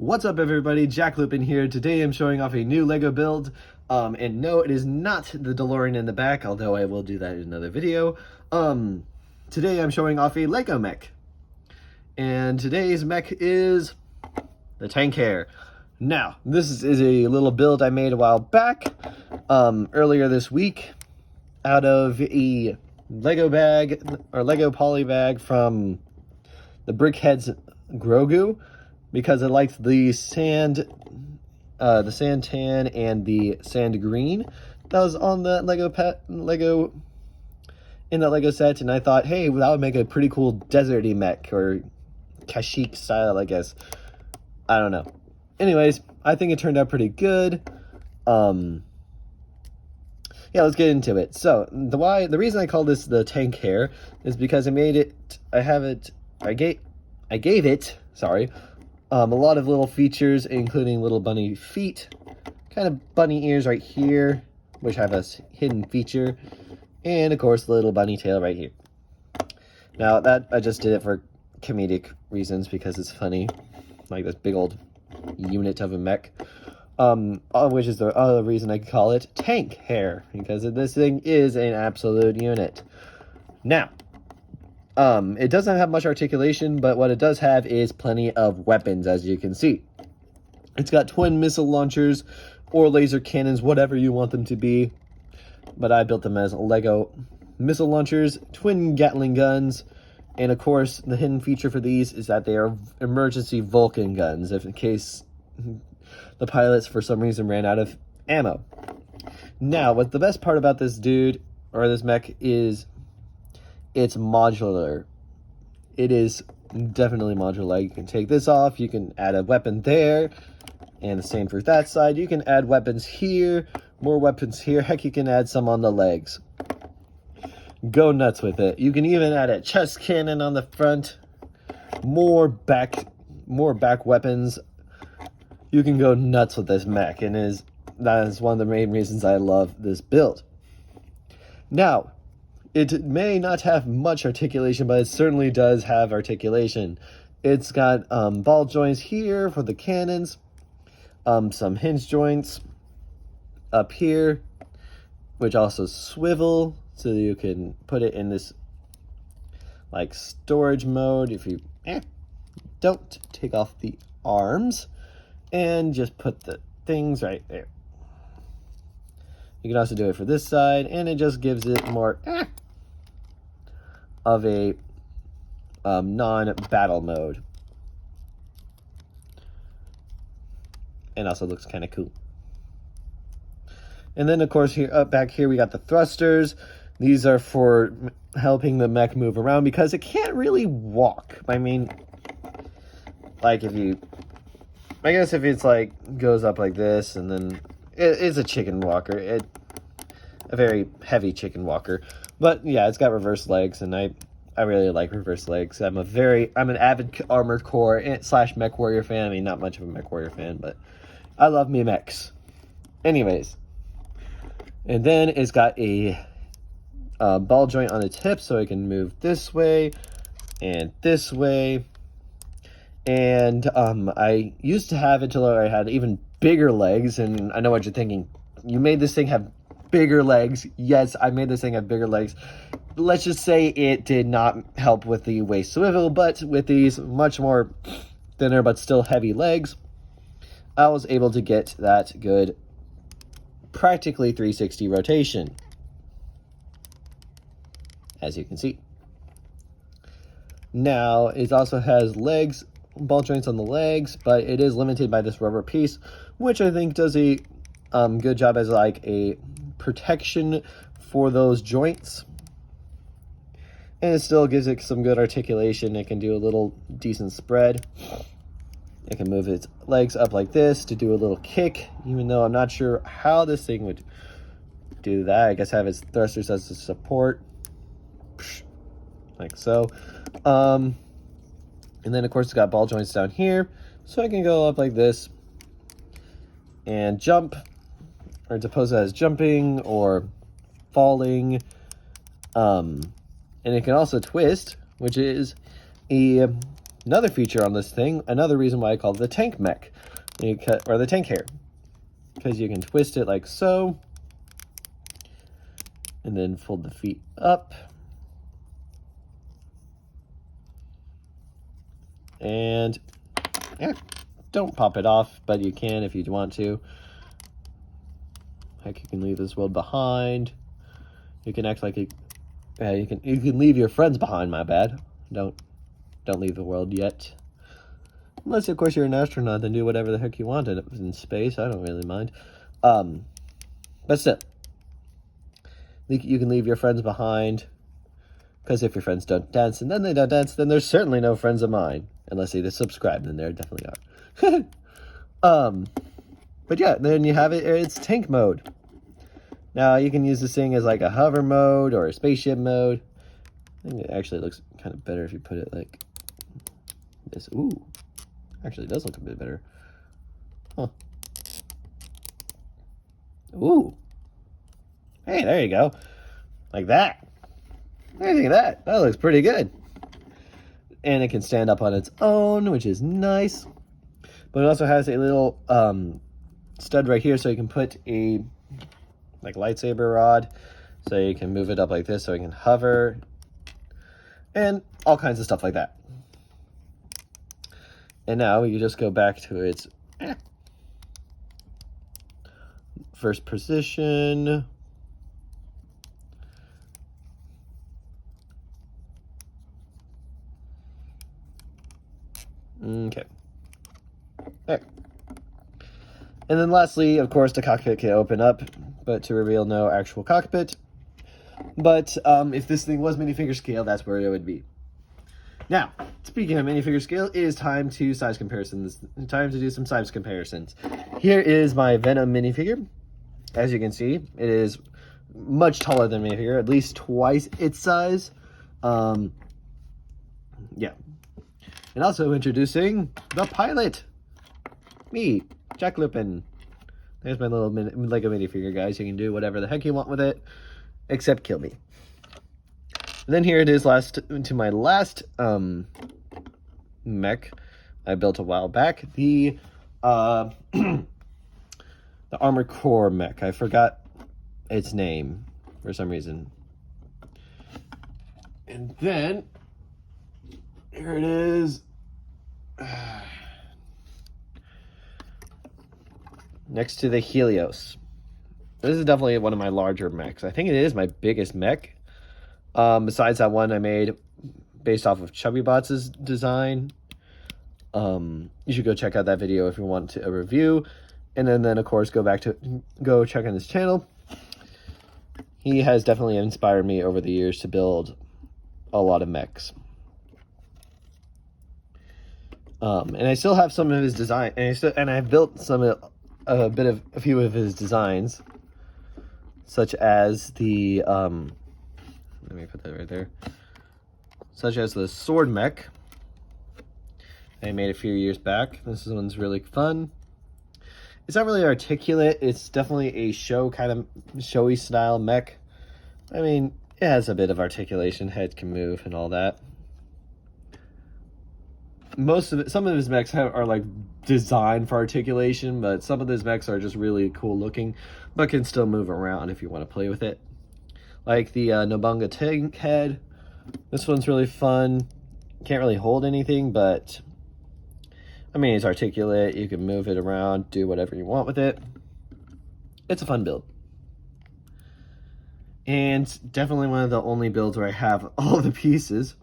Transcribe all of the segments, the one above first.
What's up, everybody? Jack Lupin here. Today I'm showing off a new Lego build. And no, it is not the DeLorean in the back, although I will do that in another video. Today I'm showing off a Lego Mech. And today's mech is the tank Hare. Now, this is a little build I made a while back, earlier this week, out of a Lego bag, or Lego poly bag from the Brickhead's Grogu, because it likes the sand tan and the sand green that was on the in the Lego set, and I thought, hey, that would make a pretty cool deserty mech, or Kashyyyk style, I guess. I don't know. Anyways, I think it turned out pretty good. Yeah, let's get into it. So the reason I call this the tank Hare is because I gave it a lot of little features, including little bunny feet, kind of bunny ears right here, which have a hidden feature, and of course the little bunny tail right here. Now that I just did it for comedic reasons, because it's funny, like this big old unit of a mech, which is the other reason I call it tank Hare, because this thing is an absolute unit. Now, it doesn't have much articulation, but what it does have is plenty of weapons, as you can see. It's got twin missile launchers or laser cannons, whatever you want them to be. But I built them as Lego missile launchers, twin Gatling guns, and of course, the hidden feature for these is that they are emergency Vulcan guns, if in case the pilots for some reason ran out of ammo. Now, what the best part about this dude, or this mech, is it's modular. It is definitely modular. You can take this off, you can add a weapon there, and the same for that side. You can add weapons here, more weapons here. Heck, you can add some on the legs. Go nuts with it. You can even add a chest cannon on the front. More back weapons. You can go nuts with this mech, and that is one of the main reasons I love this build. Now, it may not have much articulation, but it certainly does have articulation. It's got ball joints here for the cannons, some hinge joints up here, which also swivel, so that you can put it in this like storage mode if you don't take off the arms, and just put the things right there. You can also do it for this side, and it just gives it more of a non-battle mode. And also looks kind of cool. And then, of course, here back here we got the thrusters. These are for helping the mech move around, because it can't really walk. I mean, like I guess if it's like goes up like this, and then it is a chicken walker. A very heavy chicken walker. But yeah, it's got reverse legs, and I really like reverse legs. I'm an avid Armored Core / Mech Warrior fan. I mean, not much of a Mech Warrior fan, but I love me mechs. Anyways, and then it's got a ball joint on its hip, so it can move this way and this way. And I used to have it till I had even bigger legs, and I know what you're thinking. You made this thing have bigger legs. Yes, I made this thing have bigger legs. Let's just say it did not help with the waist swivel, but with these much more thinner but still heavy legs, I was able to get that good, practically 360 rotation, as you can see. Now, it also has legs, ball joints on the legs, but it is limited by this rubber piece, which I think does a good job as like a protection for those joints. And it still gives it some good articulation. It can do a little decent spread. It can move its legs up like this to do a little kick, even though I'm not sure how this thing would do that. I guess have its thrusters as a support, like so. And then, of course, it's got ball joints down here, so I can go up like this and jump, or to pose it as jumping or falling. And it can also twist, which is a another feature on this thing, another reason why I call it the tank mech, or the tank Hare, because you can twist it like so, and then fold the feet up, and yeah, don't pop it off, but you can if you want to. Heck, you can leave this world behind. You can act like you can leave your friends behind. My bad. Don't leave the world yet. Unless, of course, you're an astronaut, then do whatever the heck you want in space. I don't really mind. But still, you can leave your friends behind, because if your friends don't dance and then they don't dance, then there's certainly no friends of mine. Unless they just subscribe, then there definitely are. But yeah, then you have it's tank mode. Now you can use this thing as like a hover mode or a spaceship mode. I think it actually looks kind of better if you put it like this. Ooh, actually it does look a bit better. Huh. Ooh. Hey, there you go. Like that. What do you think of that? That looks pretty good. And it can stand up on its own, which is nice. But it also has a little stud right here, so you can put a lightsaber rod, so you can move it up like this, so you can hover, and all kinds of stuff like that. And now you just go back to its first position. Okay. There. And then lastly, of course, the cockpit can open up, but to reveal no actual cockpit. But if this thing was minifigure scale, that's where it would be. Now, speaking of minifigure scale, it is time to size comparisons. It's time to do some size comparisons. Here is my Venom minifigure. As you can see, it is much taller than minifigure, at least twice its size. Yeah. And also introducing the pilot. Me, Jack Lupin. There's my little Lego minifigure, guys. You can do whatever the heck you want with it, except kill me. And then here it is to my last mech I built a while back. The the Armored Core mech. I forgot its name for some reason. And then here it is. Next to the Helios. This is definitely one of my larger mechs. I think it is my biggest mech. Besides that one I made based off of Chubbybots' design. You should go check out that video if you want a review. And then of course, go check on his channel. He has definitely inspired me over the years to build a lot of mechs. And I still have some of his design, and I've built a few of his designs, such as the let me put that right there. Such as the sword mech I made a few years back. This one's really fun. It's not really articulate. It's definitely a showy style mech. I mean, it has a bit of articulation. Head can move and all that. Some of his mechs are like designed for articulation, but some of his mechs are just really cool looking, but can still move around if you want to play with it. Like the Nobunga tank head. This one's really fun. Can't really hold anything, but I mean, it's articulate. You can move it around, do whatever you want with it. It's a fun build. And definitely one of the only builds where I have all the pieces.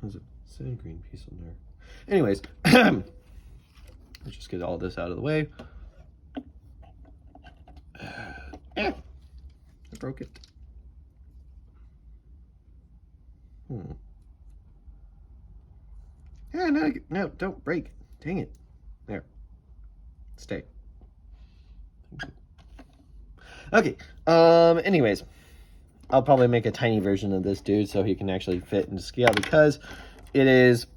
There's a sand green piece in there. Anyways, let's just get all this out of the way. I broke it. Yeah, no, don't break. Dang it. There. Stay. Okay. Anyways, I'll probably make a tiny version of this dude so he can actually fit into scale, because it is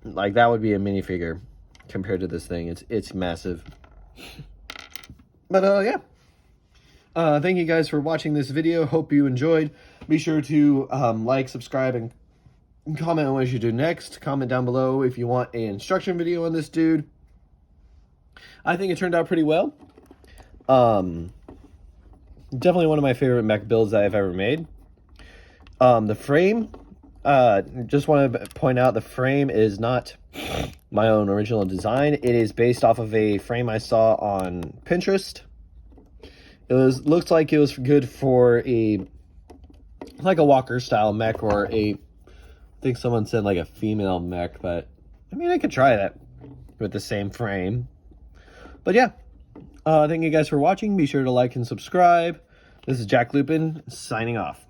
like, that would be a minifigure compared to this thing. It's massive. But yeah. Thank you guys for watching this video. Hope you enjoyed. Be sure to like, subscribe, and comment on what you should do next. Comment down below if you want an instruction video on this dude. I think it turned out pretty well. Definitely one of my favorite mech builds that I've ever made. The frame, just want to point out the frame is not my own original design. It is based off of a frame I saw on Pinterest. Looks like it was good for like a walker style mech, or I think someone said like a female mech, but I mean, I could try that with the same frame. But yeah, thank you guys for watching. Be sure to like and subscribe. This is Jack Lupin signing off.